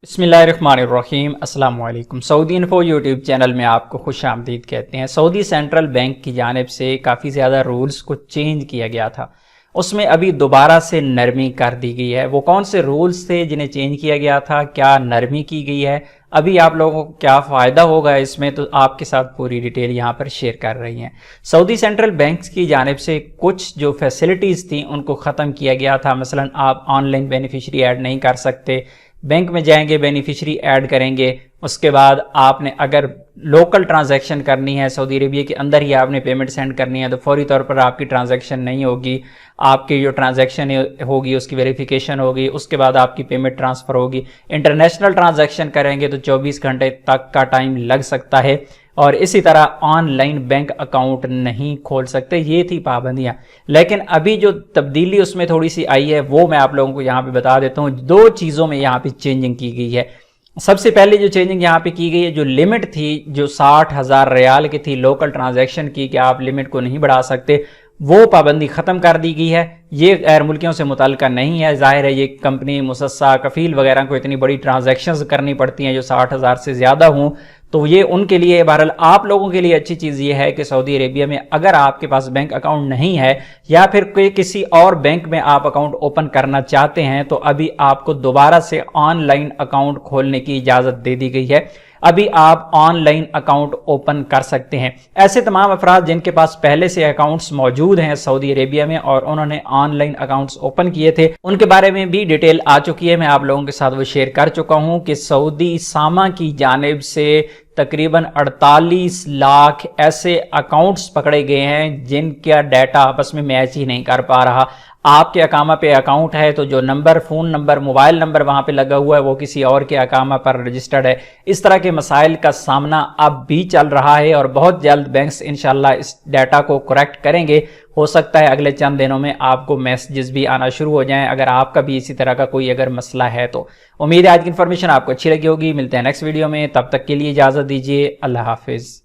بسم اللہ الرحمن الرحیم۔ السلام علیکم۔ سعودی انفو یوٹیوب چینل میں آپ کو خوش آمدید کہتے ہیں۔ سعودی سینٹرل بینک کی جانب سے کافی زیادہ رولز کو چینج کیا گیا تھا، اس میں ابھی دوبارہ سے نرمی کر دی گئی ہے۔ وہ کون سے رولز تھے جنہیں چینج کیا گیا تھا، کیا نرمی کی گئی ہے، ابھی آپ لوگوں کو کیا فائدہ ہوگا اس میں، تو آپ کے ساتھ پوری ڈیٹیل یہاں پر شیئر کر رہی ہیں۔ سعودی سینٹرل بینکس کی جانب سے کچھ جو فیسلٹیز تھیں ان کو ختم کیا گیا تھا۔ مثلا آپ آن لائن بینیفیشری ایڈ نہیں کر سکتے، بینک میں جائیں گے بینیفیشری ایڈ کریں گے، اس کے بعد آپ نے اگر لوکل ٹرانزیکشن کرنی ہے، سعودی عربیہ کے اندر ہی آپ نے پیمنٹ سینڈ کرنی ہے، تو فوری طور پر آپ کی ٹرانزیکشن نہیں ہوگی۔ آپ کی جو ٹرانزیکشن ہوگی اس کی ویریفیکیشن ہوگی، اس کے بعد آپ کی پیمنٹ ٹرانسفر ہوگی۔ انٹرنیشنل ٹرانزیکشن کریں گے تو 24 گھنٹے تک کا ٹائم لگ سکتا ہے، اور اسی طرح آن لائن بینک اکاؤنٹ نہیں کھول سکتے۔ یہ تھی پابندیاں، لیکن ابھی جو تبدیلی اس میں تھوڑی سی آئی ہے وہ میں آپ لوگوں کو یہاں پہ بتا دیتا ہوں۔ دو چیزوں میں یہاں پہ چینجنگ کی گئی ہے۔ سب سے پہلے جو چینجنگ یہاں پہ کی گئی ہے، جو لمٹ تھی جو 60,000 ریال کی تھی لوکل ٹرانزیکشن کی، کہ آپ لمٹ کو نہیں بڑھا سکتے، وہ پابندی ختم کر دی گئی ہے۔ یہ غیر ملکیوں سے متعلقہ نہیں ہے، ظاہر ہے یہ کمپنی مسسہ کفیل وغیرہ کو اتنی بڑی ٹرانزیکشنز کرنی پڑتی ہیں جو 60,000 سے زیادہ ہوں، تو یہ ان کے لیے، بہرحال آپ لوگوں کے لیے اچھی چیز یہ ہے کہ سعودی عربیہ میں اگر آپ کے پاس بینک اکاؤنٹ نہیں ہے یا پھر کوئی کسی اور بینک میں آپ اکاؤنٹ اوپن کرنا چاہتے ہیں، تو ابھی آپ کو دوبارہ سے آن لائن اکاؤنٹ کھولنے کی اجازت دے دی گئی ہے۔ ابھی آپ آن لائن اکاؤنٹ اوپن کر سکتے ہیں۔ ایسے تمام افراد جن کے پاس پہلے سے اکاؤنٹس موجود ہیں سعودی عربیہ میں اور انہوں نے آن لائن اکاؤنٹس اوپن کیے تھے، ان کے بارے میں بھی ڈیٹیل آ چکی ہے، میں آپ لوگوں کے ساتھ وہ شیئر کر چکا ہوں کہ سعودی ساما کی جانب سے تقریباً 48 لاکھ ایسے اکاؤنٹس پکڑے گئے ہیں جن کا ڈیٹا آپس میں میچ ہی نہیں کر پا رہا۔ آپ کے اقامہ پہ اکاؤنٹ ہے تو جو number, phone number, mobile number وہاں پہ لگا ہوا ہے وہ کسی اور کے اقامہ پر رجسٹرڈ ہے۔ اس طرح کے مسائل کا سامنا اب بھی چل رہا ہے، اور بہت جلد بینکس انشاءاللہ اس ڈیٹا کو کریکٹ کریں گے۔ ہو سکتا ہے اگلے چند دنوں میں آپ کو میسیجز بھی آنا شروع ہو جائیں اگر آپ کا بھی اسی طرح کا کوئی اگر مسئلہ ہے تو۔ امید ہے آج کی انفارمیشن آپ کو اچھی لگی ہوگی۔ ملتے ہیں نیکسٹ ویڈیو میں، تب تک کے لیے اجازت دیجیے، اللہ حافظ۔